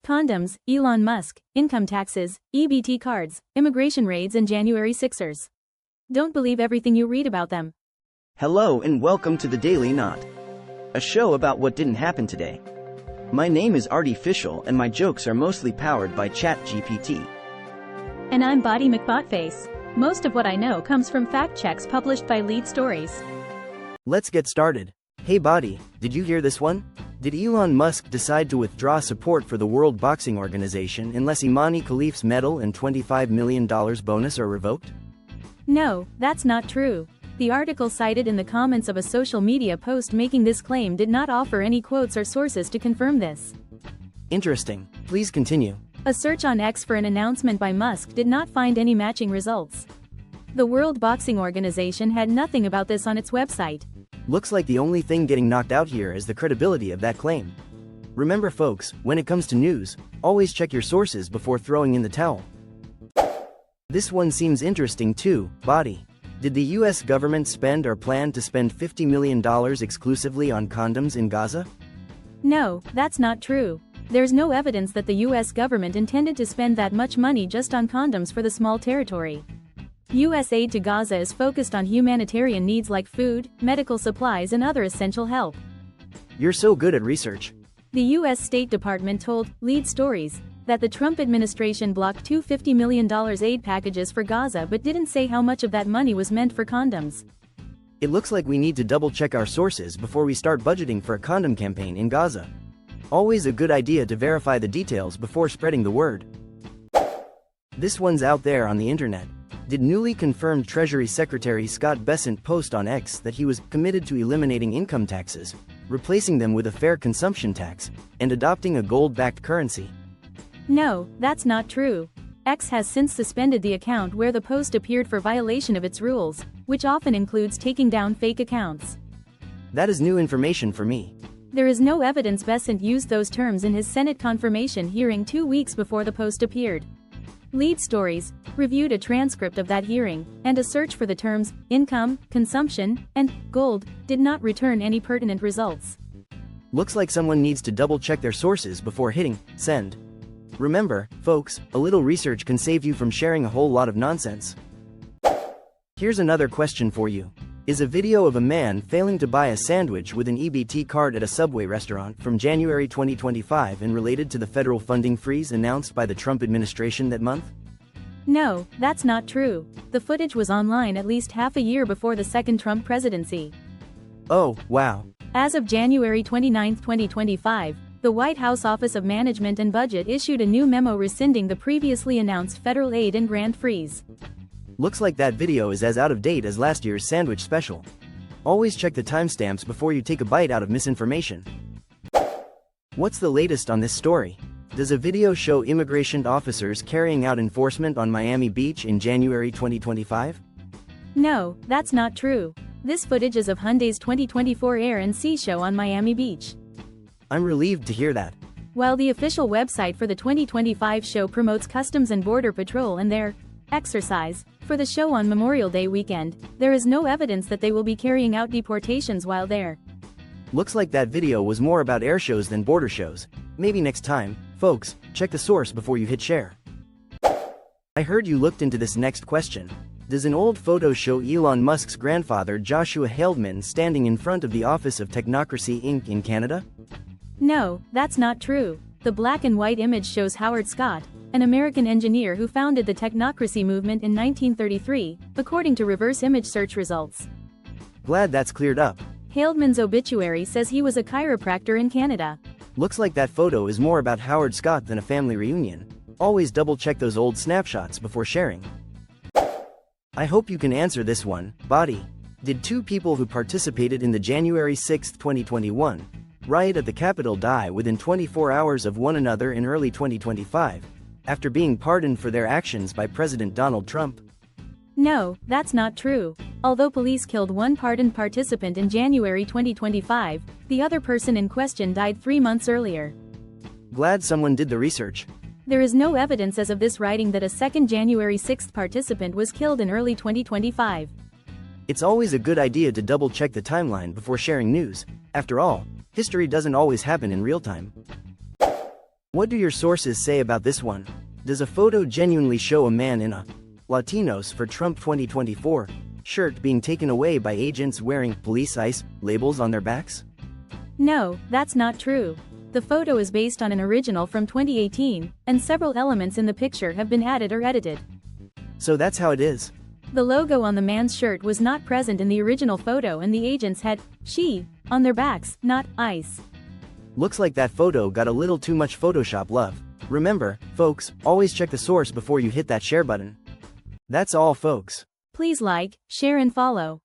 Condoms, Elon Musk, income taxes, EBT cards, immigration raids and January 6ers. Don't believe everything you read about them. Hello and welcome to the Daily Knot, a show about what didn't happen today. My name is Artificial and my jokes are mostly powered by ChatGPT. And I'm Body McBotface. Most of what I know comes from fact checks published by Lead Stories. Let's get started. Hey Body, did you hear this one? Did Elon Musk decide to withdraw support for the World Boxing Organization unless Imane Khelif's medal and $25 million bonus are revoked? No, that's not true. The article cited in the comments of a social media post making this claim did not offer any quotes or sources to confirm this. Interesting. Please continue. A search on X for an announcement by Musk did not find any matching results. The World Boxing Organization had nothing about this on its website. Looks like the only thing getting knocked out here is the credibility of that claim. Remember folks, when it comes to news, always check your sources before throwing in the towel. This one seems interesting too, Body. Did the US government spend or plan to spend $50 million exclusively on condoms in Gaza? No, that's not true. There's no evidence that the US government intended to spend that much money just on condoms for the small territory. US aid to Gaza is focused on humanitarian needs like food, medical supplies and other essential help. You're so good at research. The US State Department told Lead Stories that the Trump administration blocked two $50 million aid packages for Gaza but didn't say how much of that money was meant for condoms. It looks like we need to double-check our sources before we start budgeting for a condom campaign in Gaza. Always a good idea to verify the details before spreading the word. This one's out there on the internet. Did newly confirmed Treasury Secretary Scott Bessent post on X that he was committed to eliminating income taxes, replacing them with a fair consumption tax, and adopting a gold-backed currency? No, that's not true. X has since suspended the account where the post appeared for violation of its rules, which often includes taking down fake accounts. That is new information for me. There is no evidence Bessent used those terms in his Senate confirmation hearing 2 weeks before the post appeared. Lead Stories reviewed a transcript of that hearing, and a search for the terms income, consumption, and gold did not return any pertinent results. Looks like someone needs to double-check their sources before hitting send. Remember, folks, a little research can save you from sharing a whole lot of nonsense. Here's another question for you. Is a video of a man failing to buy a sandwich with an EBT card at a Subway restaurant from January 2025 and related to the federal funding freeze announced by the Trump administration that month? No, that's not true. The footage was online at least half a year before the second Trump presidency. Oh, wow. As of January 29, 2025, the White House Office of Management and Budget issued a new memo rescinding the previously announced federal aid and grant freeze. Looks like that video is as out of date as last year's sandwich special. Always check the timestamps before you take a bite out of misinformation. What's the latest on this story? Does a video show immigration officers carrying out enforcement on Miami Beach in January 2025? No, that's not true. This footage is of Hyundai's 2024 Air and Sea show on Miami Beach. I'm relieved to hear that. While the official website for the 2025 show promotes Customs and Border Patrol and their exercise for the show on Memorial Day weekend, there is no evidence that they will be carrying out deportations while there. Looks like that video was more about air shows than border shows. Maybe next time, folks, check the source before you hit share. I heard you looked into this next question. Does an old photo show Elon Musk's grandfather Joshua Haldeman standing in front of the office of Technocracy Inc. in Canada? No, that's not true. The black and white image shows Howard Scott, an American engineer who founded the Technocracy movement in 1933, according to reverse image search results. Glad that's cleared up. Haldeman's obituary says he was a chiropractor in Canada. Looks like that photo is more about Howard Scott than a family reunion. Always double-check those old snapshots before sharing. I hope you can answer this one, Body. Did two people who participated in the January 6, 2021, riot at the Capitol die within 24 hours of one another in early 2025, after being pardoned for their actions by President Donald Trump? No, that's not true. Although police killed one pardoned participant in January 2025, the other person in question died 3 months earlier. Glad someone did the research. There is no evidence as of this writing that a second January 6 participant was killed in early 2025. It's always a good idea to double-check the timeline before sharing news. After all, history doesn't always happen in real time. What do your sources say about this one? Does a photo genuinely show a man in a Latinos for Trump 2024 shirt being taken away by agents wearing police ICE labels on their backs? No, that's not true. The photo is based on an original from 2018, and several elements in the picture have been added or edited. So that's how it is. The logo on the man's shirt was not present in the original photo, and the agents had "she" on their backs, not ICE. Looks like that photo got a little too much Photoshop love. Remember, folks, always check the source before you hit that share button. That's all, folks. Please like, share and follow.